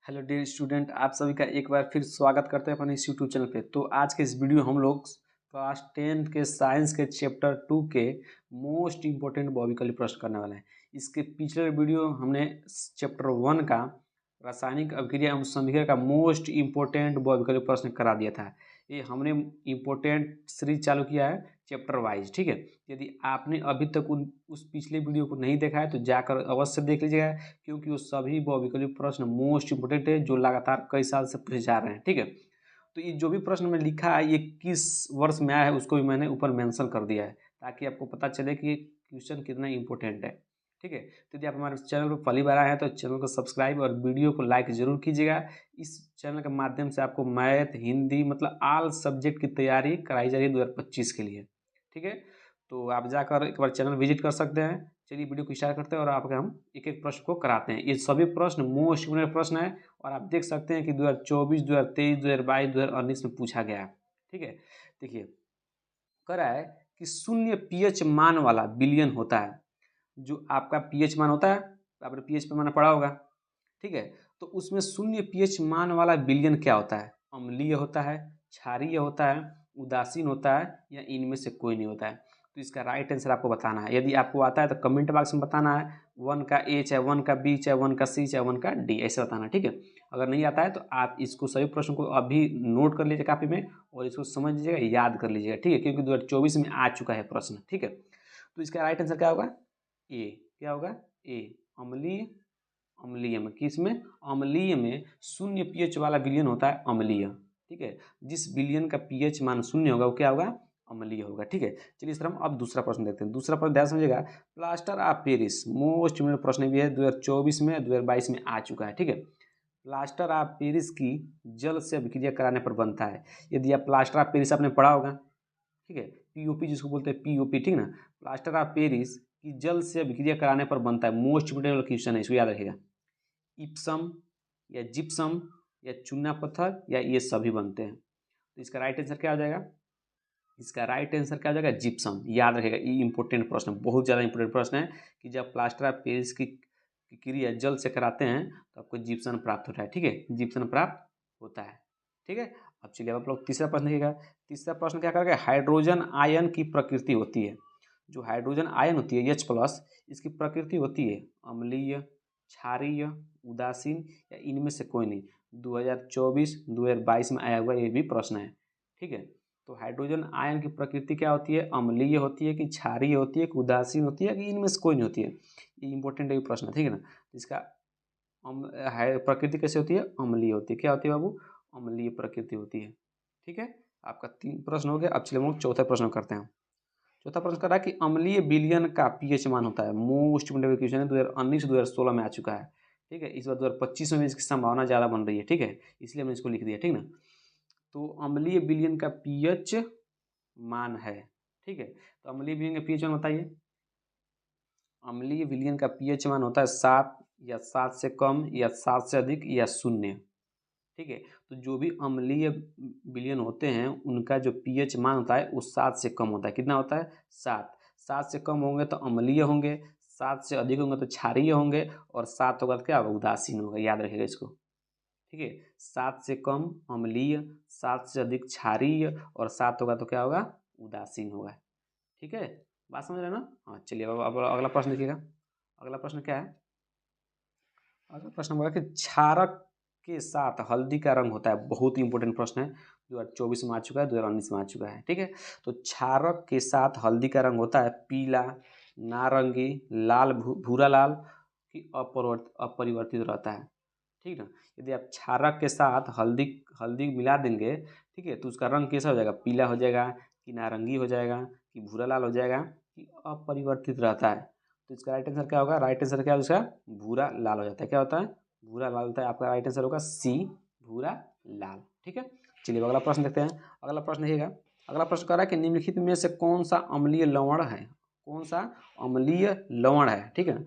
Hello dear student, आप सभी का एक बार फिर स्वागत करते हैं अपने इस यूट्यूब चैनल पे। तो आज के इस वीडियो हम लोग क्लास 10 के साइंस के चैप्टर 2 के मोस्ट इम्पोर्टेंट भौतिकी प्रश्न करने वाले हैं। इसके पिछले वीडियो हमने चैप्टर 1 का रासायनिक अभिक्रिया एवं संधिक्रिया का मोस्ट इम्पोर्टेंट भौतिकी प्रश्न करा दिया था। ये हमने इम्पोर्टेंट सीरीज चालू किया है चैप्टर वाइज, ठीक है। यदि आपने अभी तक उस पिछले वीडियो को नहीं देखा है तो जाकर अवश्य देख लीजिएगा, क्योंकि वो सभी भौतिकी प्रश्न मोस्ट इंपोर्टेंट है जो लगातार कई साल से पूछे जा रहे हैं, ठीक है। तो ये जो भी प्रश्न में लिखा है ये किस वर्ष में आया है उसको भी मैंने ऊपर मेंशन कर दिया है, ताकि आपको पता चले कि ये क्वेश्चन कितना इंपॉर्टेंट है, ठीक है। तो यदि आप हमारे चैनल पर पहली बार आए हैं तो चैनल को सब्सक्राइब और वीडियो को लाइक जरूर कीजिएगा। इस चैनल के माध्यम से आपको मैथ, हिंदी मतलब ऑल सब्जेक्ट की तैयारी कराई जा रही है 2025 के लिए, ठीक है। तो आप जाकर एक बार चैनल विजिट कर सकते हैं। चलिए वीडियो को स्टार्ट करते हैं और आपके हम एक एक प्रश्न को कराते हैं। ये सभी प्रश्न मोस्ट इम्पोर्टेंट प्रश्न है और आप देख सकते हैं कि 2024, 2023, 2022, 2019 में पूछा गया है, ठीक है। देखिए कह रहा है कि शून्य पीएच मान वाला विलयन होता है। जो आपका पीएच मान होता है, आपने पीएच पे माना पढ़ा होगा, ठीक है। तो उसमें शून्य पीएच मान वाला विलयन क्या होता है? अम्लीय होता है, क्षारीय होता है, उदासीन होता है, या इनमें से कोई नहीं होता है। तो इसका राइट आंसर आपको बताना है। यदि आपको आता है तो कमेंट बॉक्स में बताना है। 1 का ए चाहे 1 का बी चाहे 1 का सी चाहे 1 का डी ऐसे बताना, ठीक है। अगर नहीं आता है तो आप इसको सभी प्रश्न को अभी नोट कर लीजिए कापी में और इसको समझ लीजिएगा, याद कर लीजिएगा, ठीक है, क्योंकि 2024 में आ चुका है प्रश्न, ठीक है। तो इसका राइट आंसर क्या होगा? ए। क्या होगा? ए। अम्लीय। अम्लीय में किस में? अम्लीय में शून्य पीएच वाला विलयन होता है अम्लीय, ठीक है। जिस विलयन का पीएच मान शून्य होगा वो क्या होगा? अम्लीय होगा, ठीक है। चलिए इस तरह हम अब दूसरा प्रश्न देखते हैं। दूसरा प्रश्न ध्यान समझिएगा। Plaster of Paris most important प्रश्न भी है, 2024 में 2022 में आ चुका है, ठीक है। प्लास्टर ऑफ पेरिस की जल से अभिक्रिया कराने पर बनता है। यदि आप प्लास्टर ऑफ पेरिस आपने पढ़ा होगा, ठीक है, पीओपी जिसको बोलते हैं पीओपी, ठीक ना। प्लास्टर ऑफ पेरिस की जल से अभिक्रिया कराने पर बनता है। मोस्ट इम्पोर्टेंट क्वेश्चन है, इसको याद रखिएगा। इप्सम या जिप्सम या चूना पत्थर या ये सभी बनते हैं। तो इसका राइट आंसर क्या हो जाएगा? इसका राइट आंसर क्या हो जाएगा? जिप्सम। याद रखिएगा, ये इंपॉर्टेंट प्रश्न, बहुत ज़्यादा इंपॉर्टेंट प्रश्न है कि जब प्लास्टर ऑफ पेरिस की क्रिया जल से कराते हैं तो आपको जिप्सम प्राप्त होता है, ठीक है, जिप्सम प्राप्त होता है, ठीक है। अब चलिए आप लोग तीसरा प्रश्न देखिएगा। तीसरा प्रश्न क्या करेगा? हाइड्रोजन आयन की प्रकृति होती है। जो हाइड्रोजन आयन होती है H+, इसकी प्रकृति होती है अम्लीय, क्षारीय, उदासीन या इनमें से कोई नहीं। 2024 2022 में आया हुआ ये भी प्रश्न है, ठीक है। तो हाइड्रोजन आयन की प्रकृति क्या होती है? अम्लीय होती है कि क्षारीय होती है कि उदासीन होती है कि इनमें से कोई नहीं होती है? ये इंपॉर्टेंट है प्रश्न, ठीक है ना। इसका प्रकृति कैसे होती है? अम्लीय होती है। क्या होती है बाबू? अम्लीय प्रकृति होती है, ठीक है। आपका 3 प्रश्न हो गया। अब चलिए हम लोग चौथा प्रश्न करते हैं। चौथा प्रश्न कर रहा है कि अम्लीय विलयन का पीएच मान होता है। मोस्ट इम्पोर्टेंट क्वेश्चन है, 2019 2016 में आ चुका है, ठीक है। इस बार 2025 में इसकी संभावना ज़्यादा बन रही है, ठीक है, इसलिए हमने इसको लिख दिया, ठीक ना। तो अम्लीय विलयन का पीएच मान है, ठीक है। तो अम्लीय विलयन का पीएच मान बताइए। अम्लीय विलयन का पीएच मान होता है 7 या 7 से कम या 7 से अधिक या 0, ठीक है। तो जो भी अम्लीय विलयन होते हैं उनका जो पीएच मान होता है वो 7 से कम होता है। कितना होता है? 7। 7 से कम होंगे तो अम्लीय होंगे, 7 से अधिक होंगे तो क्षारीय होंगे, और 7 होगा तो क्या होगा? उदासीन होगा। याद रखिएगा इसको, ठीक है। 7 से कम अम्लीय, 7 से अधिक क्षारीय और 7 होगा तो क्या होगा? उदासीन होगा, ठीक है। बात समझ रहे हैं ना? हाँ चलिए अब अगला प्रश्न देखिएगा। अगला प्रश्न क्या है? अगला प्रश्न बोला कि क्षारक के साथ हल्दी का रंग होता है। बहुत ही इंपॉर्टेंट प्रश्न है, 2024 में आ चुका है, 2019 में आ चुका है, ठीक है। तो क्षारक के साथ हल्दी का रंग होता है पीला, नारंगी, लाल, भूरा लाल की अपरिवर्तित रहता है, ठीक ना। यदि आप क्षारक के साथ हल्दी हल्दी मिला देंगे, ठीक है, तो उसका रंग कैसा हो जाएगा? पीला हो जाएगा कि नारंगी हो जाएगा कि भूरा लाल हो जाएगा कि अपरिवर्तित रहता है? तो इसका राइट आंसर क्या होगा? राइट आंसर क्या है उसका? भूरा लाल हो जाता है। क्या होता है? भूरा लाल होता है। आपका राइट आंसर होगा सी, भूरा लाल, ठीक है। चलिए अगला प्रश्न देखते हैं। अगला प्रश्न देखिएगा। अगला प्रश्न कह रहा है कि निम्नलिखित में से कौन सा अम्लीय लवण है? कौन सा अम्लीय लवण है, ठीक है।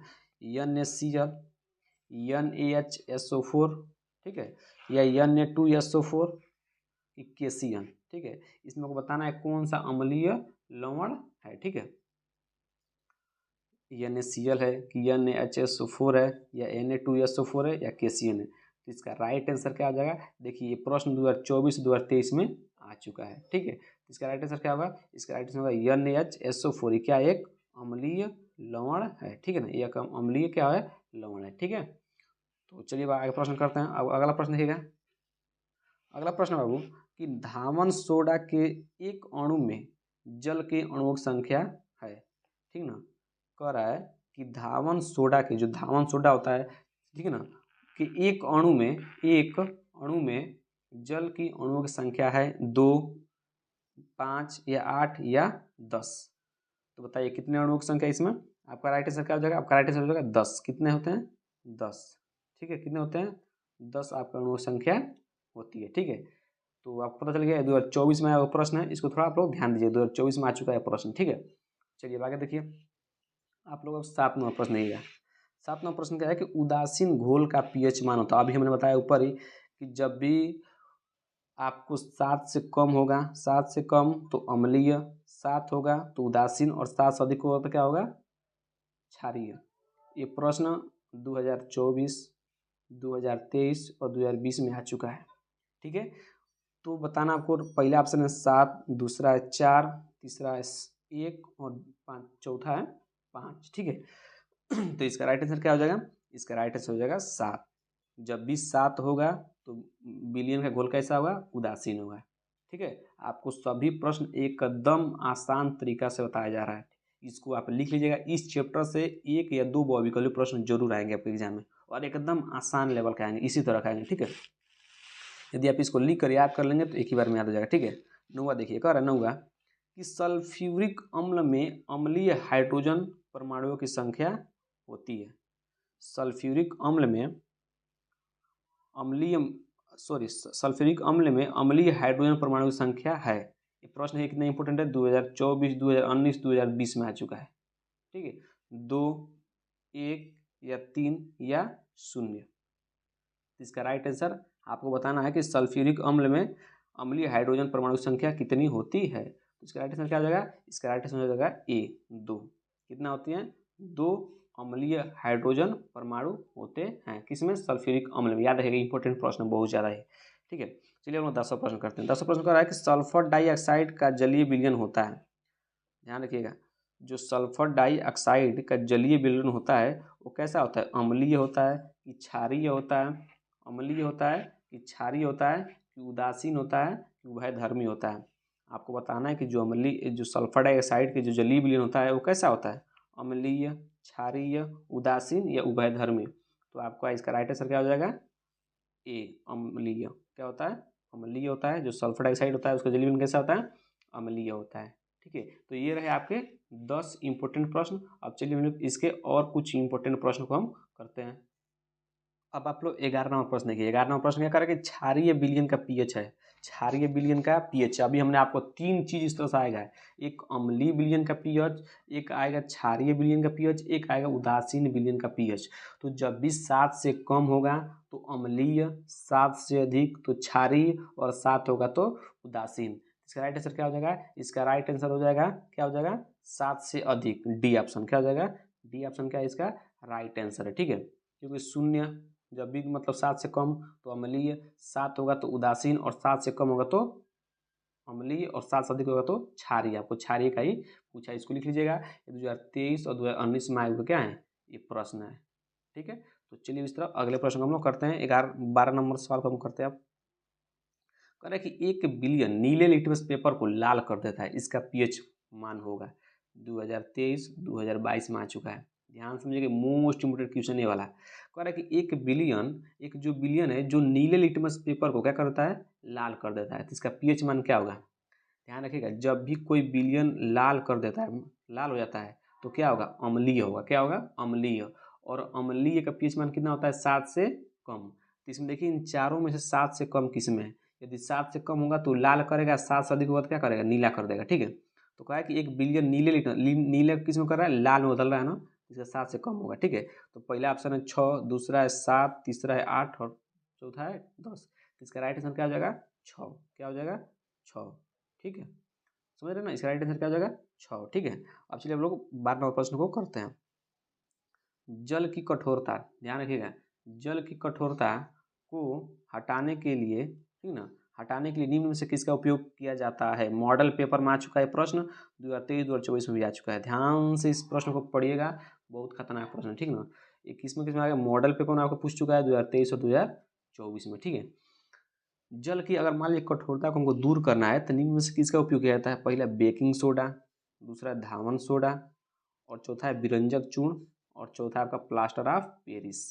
NaCl, NaHSO4, ठीक है, या Na2SO4 कि KCl, ठीक है। इसमें आपको बताना है कौन सा अम्लीय लवण है, ठीक है। NaCl है कि NaHSO4 है या Na2SO4 है या KCl है। तो इसका राइट आंसर क्या हो जाएगा? देखिए ये प्रश्न 2024-2023 में आ चुका है। ठीक है, तो इसका राइट आंसर क्या होगा? इसका राइट आंसर होगा NaHSO4। क्या एक अम्लीय लवण है। ठीक है ना, ये एक अम्लीय क्या है? लवण है। ठीक है, तो चलिए आगे प्रश्न करते हैं। अब अगला प्रश्न देखिएगा। अगला प्रश्न बाबू कि धावन सोडा के एक अणु में जल के अणुओं की संख्या है। ठीक ना, कह रहा है कि धावन सोडा के, जो धावन सोडा होता है, ठीक है ना, कि एक अणु में जल की अणुओं की संख्या है 2, 5 या 8 या 10। तो बताइए कितने अणुओं की संख्या इसमें? आपका राइट आंसर क्या हो जाएगा? आपका राइट आंसर हो जाएगा 10। कितने होते हैं? 10। ठीक है, कितने होते हैं? 10 आपका अणुओं की संख्या होती है। ठीक है, तो आपको पता चल गया 2024 में आया वो प्रश्न है, इसको थोड़ा आप लोग ध्यान दीजिए। 2024 में आ चुका है प्रश्न। ठीक है, चलिए अब आगे देखिए। आप लोग अब 7 नंबर प्रश्न देखिएगा। 7 नंबर प्रश्न क्या है कि उदासीन घोल का पीएच मान होता है। अभी हमने बताया ऊपर ही कि जब भी आपको 7 से कम होगा, 7 से कम तो अम्लीय, 7 होगा तो उदासीन, और 7 से अधिक होगा तो क्या होगा? क्षारीय। ये प्रश्न 2024, 2023 और 2020 में आ चुका है। ठीक है, तो बताना आपको, पहला ऑप्शन है 7, दूसरा है 4, तीसरा है 1 और 5, चौथा है 5। ठीक है, तो इसका राइट आंसर क्या हो जाएगा? इसका राइट आंसर हो जाएगा 7। जब भी 7 होगा तो विलियन का घोल कैसा होगा? उदासीन होगा। ठीक है, आपको सभी प्रश्न एकदम आसान तरीका से बताया जा रहा है। इसको आप लिख लीजिएगा। इस चैप्टर से 1 या 2 बॉबिकली प्रश्न जरूर आएंगे आपके एग्जाम में, और एकदम आसान लेवल के आएंगे, इसी तरह के आएंगे। ठीक है, यदि आप इसको लिख कर याद कर लेंगे तो एक ही बार में याद हो जाएगा। ठीक है, नौवा देखिए, कह रहा है नौवा कि सल्फ्यूरिक अम्ल में अम्लीय हाइड्रोजन परमाणुओं की संख्या होती है। सल्फ्यूरिक अम्ल में अम्लीय सल्फ्यूरिक अम्ल में अम्लीय हाइड्रोजन परमाणु की संख्या है। ये प्रश्न है कितना इंपॉर्टेंट है? 2024, 2019, 2020 में आ चुका है। ठीक है, 2, 1 या 3 या 0। इसका राइट आंसर आपको बताना है कि सल्फ्यूरिक अम्ल में अम्लीय हाइड्रोजन परमाणु की संख्या कितनी होती है। तो इसका राइट आंसर क्या हो जाएगा? इसका राइट आंसर हो जाएगा ए, 2। कितना होती है? 2 अम्लीय हाइड्रोजन परमाणु होते हैं। किसमें? सल्फ्यूरिक अम्ल में। याद रखिएगा, इंपॉर्टेंट प्रश्न बहुत ज़्यादा है। ठीक है, चलिए हम लोग 10वां प्रश्न करते हैं। 10वां प्रश्न कर रहा है कि सल्फर डाइऑक्साइड का जलीय विलयन होता है। ध्यान रखिएगा, जो सल्फर डाइऑक्साइड का जलीय विलयन होता है वो कैसा होता है? अम्लीय होता है कि क्षारीय होता है? अम्लीय होता है कि क्षारीय होता है कि उदासीन होता है कि उभयधर्मी होता है? आपको बताना है कि जो सल्फर डाइऑक्साइड के जो जलीय विलयन होता है वो कैसा होता है? अम्लीय, क्षारीय, उदासीन या उभयधर्मी? तो आपका इसका राइट आंसर क्या हो जाएगा? ए, अम्लीय। क्या होता है? अम्लीय होता है। जो सल्फर डाइऑक्साइड होता है उसका जलीय विलयन कैसा होता है? अम्लीय होता है। ठीक है, तो ये रहे आपके 10 इंपॉर्टेंट प्रश्न। अब चलिए हम लोग इसके और कुछ इंपॉर्टेंट प्रश्न को हम करते हैं। अब आप लोग 11 नंबर प्रश्न देखिए। 11 नंबर प्रश्न क्या करें कि क्षारीय विलयन का पीएच है। क्षारीय विलयन का पीएच अभी हमने आपको 3 चीज इस तरह से आएगा। एक अम्लीय विलयन का पीएच, एक आएगा क्षारीय विलयन का पीएच, एक आएगा उदासीन विलयन का पीएच। तो जब भी 7 से कम होगा तो अम्लीय, 7 से अधिक तो क्षारीय, और 7 होगा तो उदासीन। इसका राइट आंसर क्या हो जाएगा? इसका राइट आंसर हो जाएगा, क्या हो जाएगा? 7 से अधिक, डी ऑप्शन। क्या हो जाएगा? डी ऑप्शन क्या है इसका राइट आंसर है। ठीक है, क्योंकि 0 जब भी मतलब 7 से कम तो अम्लीय, 7 होगा तो उदासीन, और 7 से कम होगा तो अम्लीय, और 7 से अधिक होगा तो क्षारीय। आपको क्षारीय का ही पूछा, इसको लिख लीजिएगा। 2023 और 2019 में आए हुए क्या है ये प्रश्न है। ठीक है, तो चलिए इस तरह अगले प्रश्न को हम लोग करते हैं। 12 नंबर सवाल को हम करते हैं। अब कह रहे हैं कि 1 बिलियन नीले लिटमस पेपर को लाल कर देता है, इसका पीएच मान होगा। 2023, 2022 में आ चुका है। ध्यान समझिए, मोस्ट इंपोर्टेंट क्वेश्चन ये वाला है। कह रहा है कि एक जो बिलियन है जो नीले लिटमस पेपर को क्या करता है? लाल कर देता है। तो इसका पीएच मान क्या होगा? ध्यान रखिएगा, जब भी कोई बिलियन लाल कर देता है, लाल हो जाता है, तो क्या होगा? अम्लीय होगा। क्या होगा? अम्लीय। और अम्लीय का पीएच मान कितना होता है? 7 से कम। तो इसमें देखिए इन चारों में से 7 से कम किस में है? यदि 7 से कम होगा तो लाल करेगा, 7 से अधिक होगा तो क्या करेगा? नीला कर देगा। ठीक है, तो कहा है कि 1 बिलियन नीले किस में कर रहा है? लाल में बदल रहा है ना, इसका 7 से कम होगा। ठीक है, तो पहला ऑप्शन है 6, दूसरा है 7, तीसरा है 8 और चौथा है 10। तो इसका राइट आंसर क्या हो जाएगा? 6। क्या हो जाएगा? 6। ठीक है, समझ रहे ना, इसका राइट आंसर क्या हो जाएगा? 6। ठीक है, अब चलिए हम लोग 12 नंबर प्रश्न को करते हैं। जल की कठोरता, ध्यान रखिएगा, जल की कठोरता को हटाने के लिए, ठीक ना, हटाने के लिए निम्न में से किसका उपयोग किया जाता है। मॉडल पेपर में आ चुका है प्रश्न, 2023-2024 में भी आ चुका है। ध्यान से इस प्रश्न को पढ़िएगा, बहुत खतरनाक प्रश्न है, ठीक ना। ये किस में आ गया, मॉडल पेपर में आपको पूछ चुका है 2023 और 2024 में, ठीक है। जल की अगर मान लीजिए कठोरता को हमको दूर करना है तो निम्न में से किसका उपयोग किया जाता है। पहला बेकिंग सोडा, दूसरा धावन सोडा, और चौथा है विरंजक चूर्ण, और चौथा आपका प्लास्टर ऑफ पेरिस।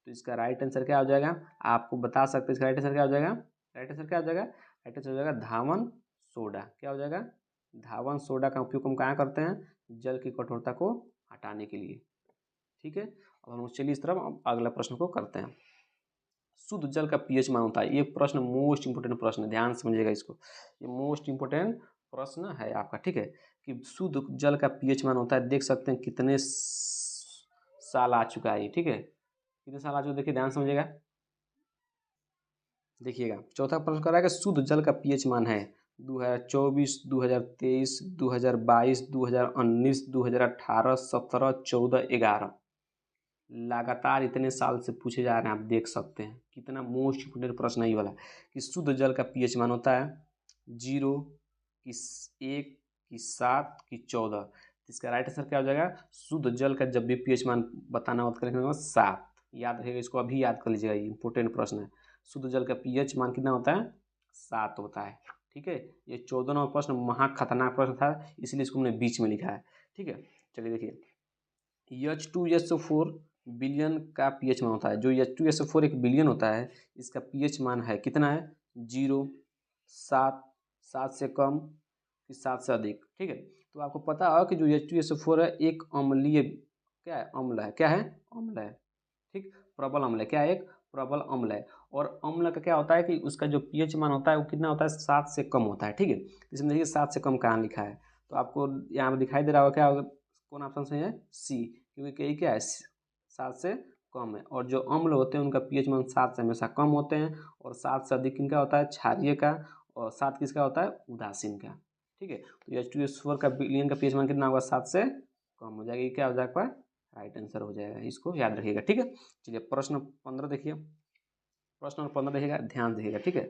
तो इसका राइट आंसर क्या हो जाएगा, आपको बता सकते हैं इसका राइट आंसर क्या हो जाएगा। राइट आंसर क्या हो जाएगा, राइट आंसर हो जाएगा धावन सोडा। क्या हो जाएगा, धावन सोडा का उपयोग हम कहाँ करते हैं, जल की कठोरता को हटाने के लिए, ठीक है। अब हम चलिए इस तरफ अगला प्रश्न को करते हैं। शुद्ध जल का पीएच मान होता है, ये प्रश्न मोस्ट इंपोर्टेंट प्रश्न है, ध्यान समझिएगा इसको, ये मोस्ट इंपोर्टेंट प्रश्न है आपका, ठीक है। कि शुद्ध जल का पीएच मान होता है, देख सकते हैं कितने साल आ चुका है, ठीक है, कितने साल आ चुका है, देखिए ध्यान समझिएगा। देखिएगा चौथा प्रश्न कर रहा है कि शुद्ध जल का पीएच मान है 2024, 2023, 2022, 2019, 2018, 17, 14, 11, लगातार इतने साल से पूछे जा रहे हैं। आप देख सकते हैं कितना मोस्ट इम्पोर्टेंट प्रश्न है ये वाला, कि शुद्ध जल का पीएच मान होता है 0, कि 1, कि 7, कि 14। इसका राइट आंसर क्या हो जाएगा, शुद्ध जल का जब भी पीएच मान बताना होता है 7, याद रखेगा इसको, अभी याद कर लीजिएगा, ये इंपॉर्टेंट प्रश्न है। शुद्ध जल का पीएच मान कितना होता है, 7 होता है, ठीक है। ये 14वां प्रश्न महा खतरनाक प्रश्न था, इसलिए इसको हमने बीच में लिखा है, ठीक है। चलिए देखिए, H2SO4 बिलियन का पीएच मान होता है, जो H2SO4 एक बिलियन होता है, इसका पीएच मान है कितना है, 0, 7, 7 से कम, कि 7 से अधिक, ठीक है। तो आपको पता है कि जो H2SO4 है एक अम्लीय, क्या है, अम्ल है, क्या है, अम्ल है, ठीक, प्रबल अम्ल है, क्या है, एक प्रबल अम्ल है। और अम्ल का क्या होता है कि उसका जो पीएच मान होता है वो कितना होता है, 7 से कम होता है, ठीक है। इसमें देखिए 7 से कम कहाँ लिखा है, तो आपको यहाँ पर दिखाई दे रहा होगा, क्या होगा, कौन ऑप्शन सही है, सी, क्योंकि यही क्या है, 7 से कम है। और जो अम्ल होते हैं उनका पीएच मान 7 से हमेशा कम होते हैं, और 7 से अधिक किनका होता है, क्षारीय का, और 7 किसका होता है, उदासीन का, ठीक है। तो H2SO4 का बिलियन का पीएच मान कितना होगा, 7 से कम हो जाएगा, ये क्या हो जाएगा, राइट आंसर हो जाएगा, इसको याद रखिएगा, ठीक है। चलिए प्रश्न 15 देखिए, प्रश्न नंबर 15 देखिएगा, ध्यान देखिएगा, ठीक है।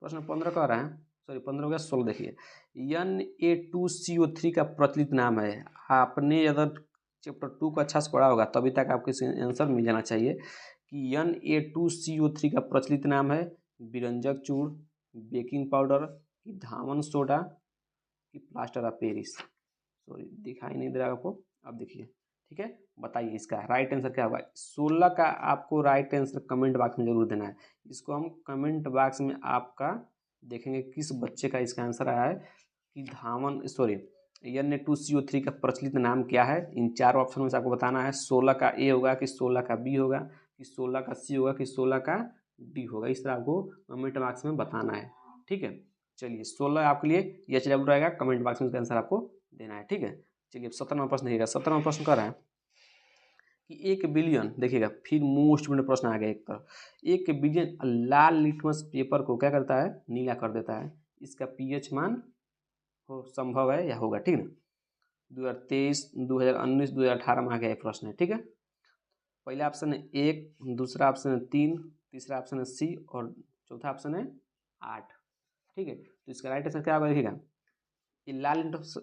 प्रश्न 15 कह रहा है, सॉरी 15 हो गया, 16 देखिए, Na2CO3 का प्रचलित नाम है। आपने अगर चैप्टर 2 को अच्छा से पढ़ा होगा तभी तक आपको इसका आंसर मिल जाना चाहिए, कि Na2CO3 का प्रचलित नाम है विरंजक चूर्ण, बेकिंग पाउडर, कि धावन सोडा, कि प्लास्टर ऑफ पेरिस। सॉरी दिखाई नहीं दे रहा आपको, अब देखिए, ठीक है। बताइए इसका राइट आंसर क्या होगा। 16 का आपको राइट आंसर कमेंट बॉक्स में जरूर देना है। इसको हम कमेंट बॉक्स में आपका देखेंगे किस बच्चे का इसका आंसर आया है, कि धावन सॉरी Na2CO3 का प्रचलित नाम क्या है। इन 4 ऑप्शन में से आपको बताना है, 16 का ए होगा, कि 16 का बी होगा, कि 16 का सी होगा, कि 16 का डी होगा। इस तरह आपको कमेंट बॉक्स में बताना है, ठीक है। चलिए 16 आपके लिए ये चलिए रहेगा, कमेंट बॉक्स में इसका आंसर आपको देना है, ठीक है। चलिए 17वां प्रश्न देखिएगा, 17वां प्रश्न कर रहा है कि 1 बिलियन, देखिएगा फिर मोस्ट इम्पोर्टेंट प्रश्न आ गया एक तरफ, 1 बिलियन लाल लिटमस पेपर को क्या करता है, नीला कर देता है। इसका पीएच मान हो संभव है या होगा, ठीक है ना। 2023, 2019, 2018 में आ गया ये प्रश्न है, ठीक है। पहला ऑप्शन है 1, दूसरा ऑप्शन है 3, तीसरा ऑप्शन है सी, और चौथा ऑप्शन है 8, ठीक है। तो इसका राइट आंसर क्या होगा, देखिएगा, ये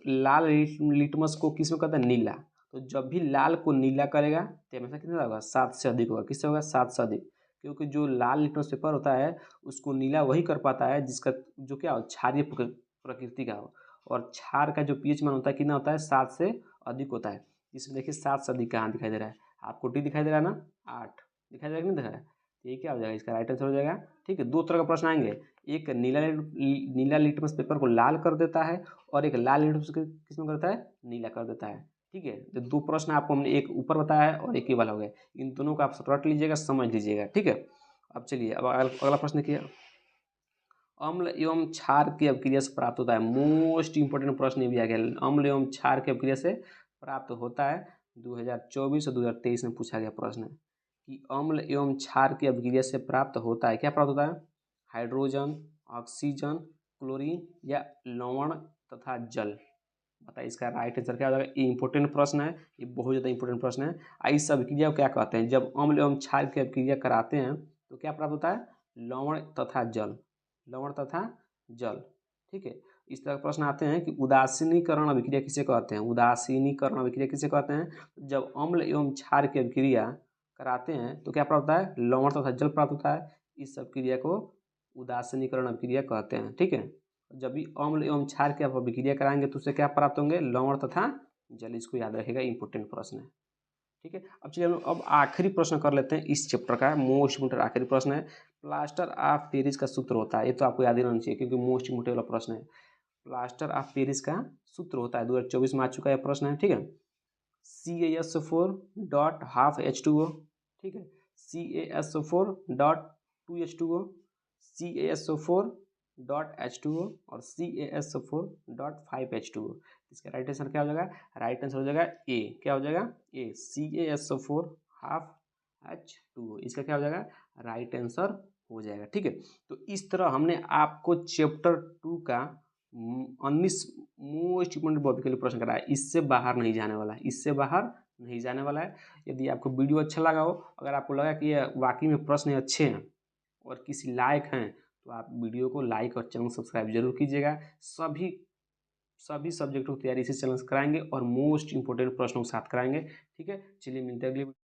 लाल लिटमस को किस में कहते हैं, नीला। तो जब भी लाल को नीला करेगा तो हमेशा कितना होगा, 7 से अधिक होगा, किससे होगा, 7 से अधिक। क्योंकि जो लाल लिटमस पेपर होता है उसको नीला वही कर पाता है जिसका जो क्या हो, क्षारीय प्रकृति का हो। और क्षार का जो पीएच मान होता है कितना होता है, 7 से अधिक होता है। इसमें देखिए 7 से अधिक कहाँ दिखाई दे रहा है आपको, डी दिखाई दे रहा है ना, 8 दिखाई दे रहा है कि नहीं दिखा रहा है। ये क्या हो जाएगा, इसका राइट आंसर हो जाएगा, ठीक है। 2 तरह का प्रश्न आएंगे, एक नीला लिटमस पेपर को लाल कर देता है, और एक लाल लिटमस किस में करता है, नीला कर देता है, ठीक है। तो 2 प्रश्न आपको हमने एक ऊपर बताया है और एक ही वाला हो गया, इन दोनों को आप रट लीजिएगा, समझ लीजिएगा, ठीक है। अब चलिए अब अगला प्रश्न देखिए, अम्ल एवं क्षार की अभिक्रिया से प्राप्त होता है, मोस्ट इंपोर्टेंट प्रश्न ये भी आ गया, अम्ल एवं क्षार की अभिक्रिया से प्राप्त होता है। 2024 और 2023 में पूछा गया प्रश्न है कि अम्ल एवं क्षार की अभिक्रिया से प्राप्त होता है, क्या प्राप्त होता है, हाइड्रोजन, ऑक्सीजन, क्लोरीन, या लवण तथा जल। बताइए इसका राइट आंसर क्या हो जाएगा। ये इंपॉर्टेंट प्रश्न है, ये बहुत ज़्यादा इंपॉर्टेंट प्रश्न है। इस अभिक्रिया को क्या कहते हैं, जब अम्ल एवं क्षार की अभिक्रिया कराते हैं तो क्या प्राप्त होता है, लवण तथा जल, लवण तथा जल। ठीक है, इस तरह के प्रश्न आते हैं कि उदासीनीकरण अभिक्रिया किसे कहते हैं, उदासीनीकरण अभिक्रिया किसे कहते हैं, जब अम्ल एवं क्षार की अभिक्रिया कराते हैं तो क्या प्राप्त होता है, लवण तथा जल प्राप्त होता है। इस सब क्रिया को उदासीनीकरण अभिक्रिया कहते हैं। ठीक है, जब भी अम्ल एवं क्षार की आप अभिक्रिया कराएंगे तो उससे क्या प्राप्त होंगे, लवण तथा जल। इसको याद रखिएगा, इंपॉर्टेंट प्रश्न है। ठीक है, अब चलिए हम अब आखिरी प्रश्न कर लेते हैं इस चैप्टर का, मोस्ट इम्पोर्टेंट आखिरी प्रश्न है। प्लास्टर ऑफ पेरिस का सूत्र होता है, ये तो आपको याद ही रहना चाहिए क्योंकि मोस्ट इम्पोर्टेंट वाला प्रश्न है। प्लास्टर ऑफ पेरिस का सूत्र होता है, 2024 में आ चुका है प्रश्न है। ठीक है, CaSO4.12H2O। ठीक है, CaSO4.2H2O, CaSO4.H2O और CaSO4.5H2O। इसका राइट आंसर क्या हो जाएगा, राइट आंसर हो जाएगा ए। क्या हो जाएगा, ए, CaSO4.12H2O। इसका क्या हो जाएगा, राइट आंसर हो जाएगा। ठीक है, तो इस तरह हमने आपको चैप्टर 2 का 19 मोस्ट इम्पोर्टेंट बॉबी के लिए प्रश्न कराया। इससे बाहर नहीं जाने वाला है, इससे बाहर नहीं जाने वाला है। यदि आपको वीडियो अच्छा लगा हो, अगर आपको लगा कि ये वाकई में प्रश्न अच्छे हैं और किसी लायक हैं, तो आप वीडियो को लाइक और चैनल सब्सक्राइब जरूर कीजिएगा। सभी सब्जेक्टों की तैयारी इसी चैनल से कराएंगे और मोस्ट इंपोर्टेंट प्रश्नों के साथ कराएंगे। ठीक है, चलिए मिलते हैं अगले